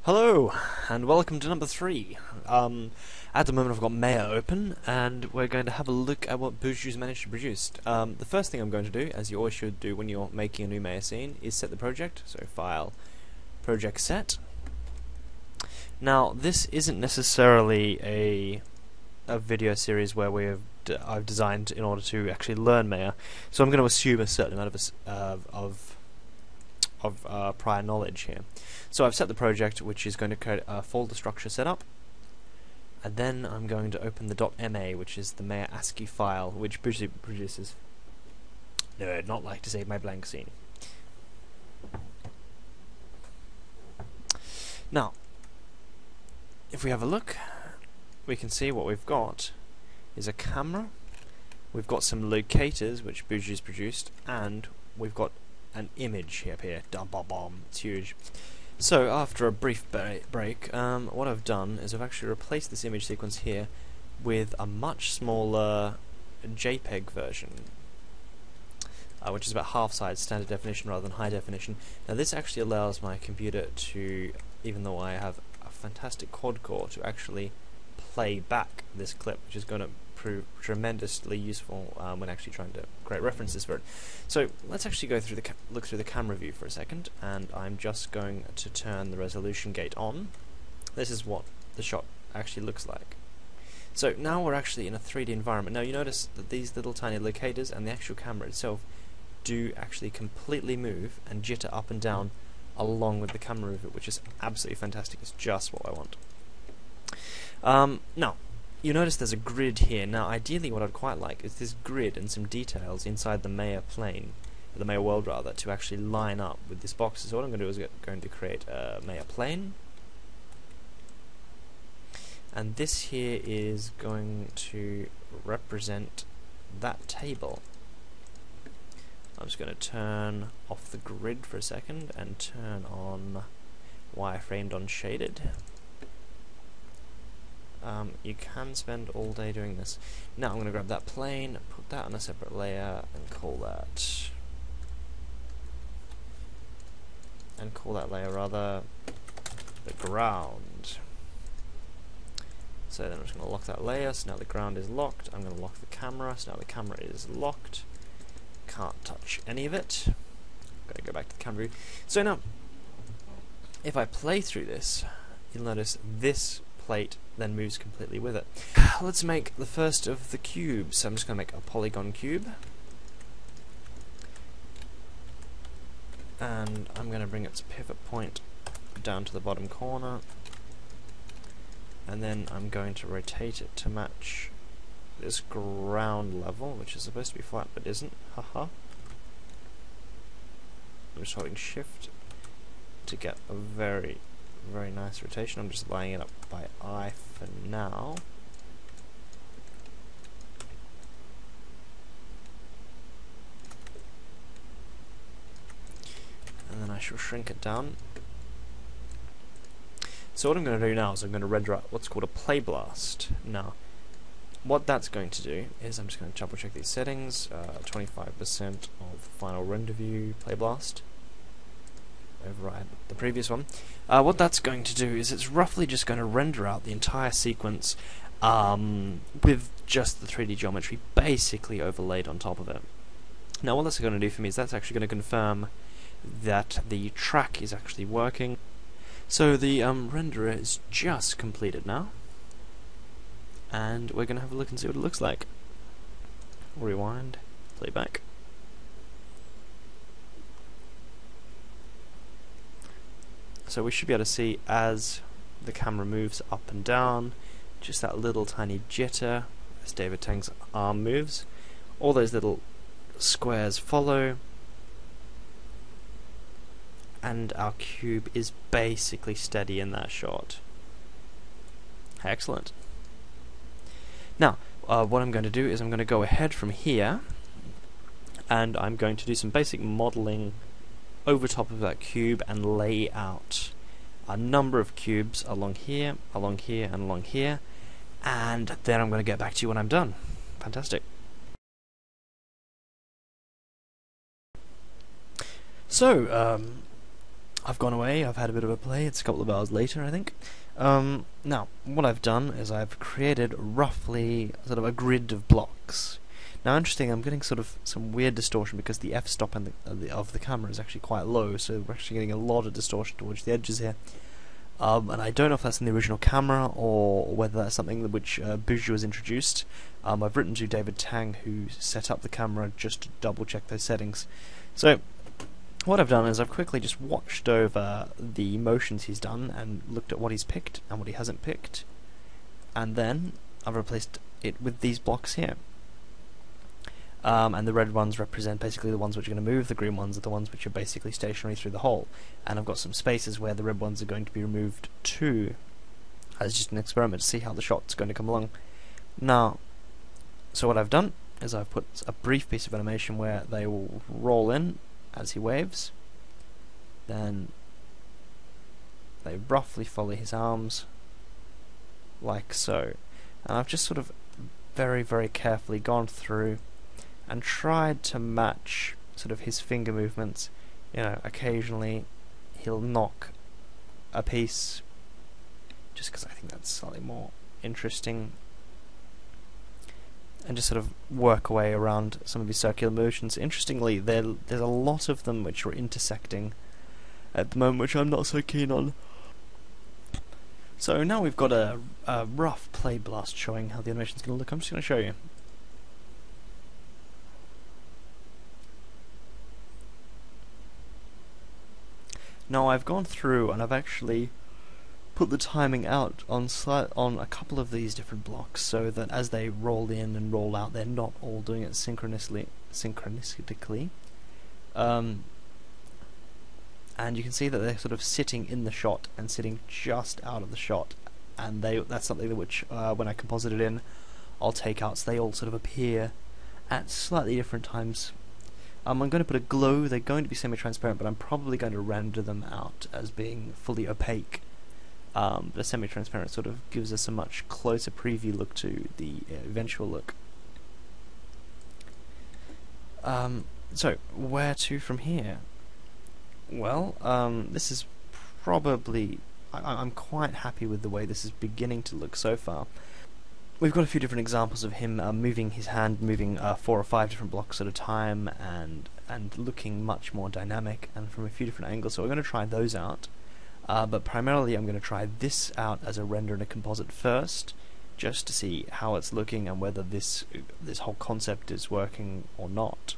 Hello, and welcome to number 3. At the moment I've got Maya open, and we're going to have a look at what Buju's managed to produce. The first thing I'm going to do, as you always should do when you're making a new Maya scene, is set the project. So File, Project Set. Now, this isn't necessarily a video series where I've designed in order to actually learn Maya, so I'm going to assume a certain amount of prior knowledge here. So I've set the project, which is going to create a folder structure setup, and then I'm going to open the .ma, which is the Maya ASCII file, which produces. No, I'd not like to save my blank scene. Now, if we have a look, we can see what we've got is a camera. We've got some locators, which Buju's produced, and we've got an image up here. It's huge. So after a brief break, what I've done is I've actually replaced this image sequence here with a much smaller JPEG version, which is about half size standard definition rather than high definition. Now this actually allows my computer to, even though I have a fantastic quad core, to actually play back this clip, which is going to prove tremendously useful when actually trying to create references for it. So let's actually go through look through the camera view for a second, and I'm just going to turn the resolution gate on. This is what the shot actually looks like. So now we're actually in a 3D environment. Now you notice that these little tiny locators and the actual camera itself do actually completely move and jitter up and down along with the camera movement, which is absolutely fantastic. It's just what I want. Now, you notice there's a grid here. Now, ideally what I'd quite like is this grid and some details inside the Maya plane, the Maya world rather, to actually line up with this box. So what I'm going to do is going to create a Maya plane, and this here is going to represent that table. I'm just going to turn off the grid for a second and turn on wireframed on shaded. You can spend all day doing this. Now I'm going to grab that plane, put that on a separate layer, and call that layer rather the ground. So then I'm just going to lock that layer. So now the ground is locked. I'm going to lock the camera. So now the camera is locked. Can't touch any of it. I'm going to go back to the camera view. So now, if I play through this, you'll notice this plate then moves completely with it. Let's make the first of the cubes. So I'm just going to make a polygon cube, and I'm going to bring its pivot point down to the bottom corner, and then I'm going to rotate it to match this ground level, which is supposed to be flat but isn't. Haha. I'm just holding shift to get a very nice rotation. I'm just lining it up by eye for now. And then I shall shrink it down. So what I'm going to do now is I'm going to render out what's called a play blast. Now, what that's going to do is I'm just going to double check these settings. 25% of final render view play blast. Override the previous one. What that's going to do is it's roughly just going to render out the entire sequence with just the 3D geometry basically overlaid on top of it. Now what that's going to do for me is that's actually going to confirm that the track is actually working. So the renderer is just completed now, and we're going to have a look and see what it looks like. Rewind, playback. So we should be able to see, as the camera moves up and down, just that little tiny jitter as David Tang's arm moves. All those little squares follow, and our cube is basically steady in that shot. Excellent. Now, what I'm going to do is I'm going to go ahead from here, and I'm going to do some basic modeling over top of that cube and lay out a number of cubes along here, and along here, and then I'm going to get back to you when I'm done. Fantastic. So, I've gone away, I've had a bit of a play, it's a couple of hours later I think. Now, what I've done is I've created roughly sort of a grid of blocks. Now interesting, I'm getting sort of some weird distortion because the f-stop of the camera is actually quite low, so we're actually getting a lot of distortion towards the edges here. And I don't know if that's in the original camera or whether that's something which Buju has introduced. I've written to David Tang, who set up the camera, just to double check those settings. So what I've done is I've quickly just watched over the motions he's done and looked at what he's picked and what he hasn't picked, and then I've replaced it with these blocks here. And the red ones represent basically the ones which are going to move, the green ones are the ones which are basically stationary through the hole. And I've got some spaces where the red ones are going to be removed too, as just an experiment to see how the shot's going to come along. Now, so what I've done is I've put a brief piece of animation where they will roll in as he waves, then they roughly follow his arms, like so. And I've just sort of very, very carefully gone through and tried to match sort of his finger movements. You know, occasionally he'll knock a piece, just because I think that's slightly more interesting, and just sort of work away around some of his circular motions. Interestingly, there's a lot of them which are intersecting at the moment, which I'm not so keen on. So now we've got a rough play blast showing how the animation's going to look. I'm just going to show you. Now I've gone through and I've actually put the timing out on a couple of these different blocks, so that as they roll in and roll out, they're not all doing it synchronistically. And you can see that they're sort of sitting in the shot and sitting just out of the shot, and that's something which when I composite it in, I'll take out, so they all sort of appear at slightly different times. I'm going to put a glow. They're going to be semi-transparent, but I'm probably going to render them out as being fully opaque. But a semi-transparent sort of gives us a much closer preview look to the eventual look. So, where to from here? Well, this is probably... I'm quite happy with the way this is beginning to look so far. We've got a few different examples of him moving his hand, moving 4 or 5 different blocks at a time, and looking much more dynamic, and from a few different angles. So we're going to try those out. But primarily I'm going to try this out as a render and a composite first, just to see how it's looking and whether this whole concept is working or not.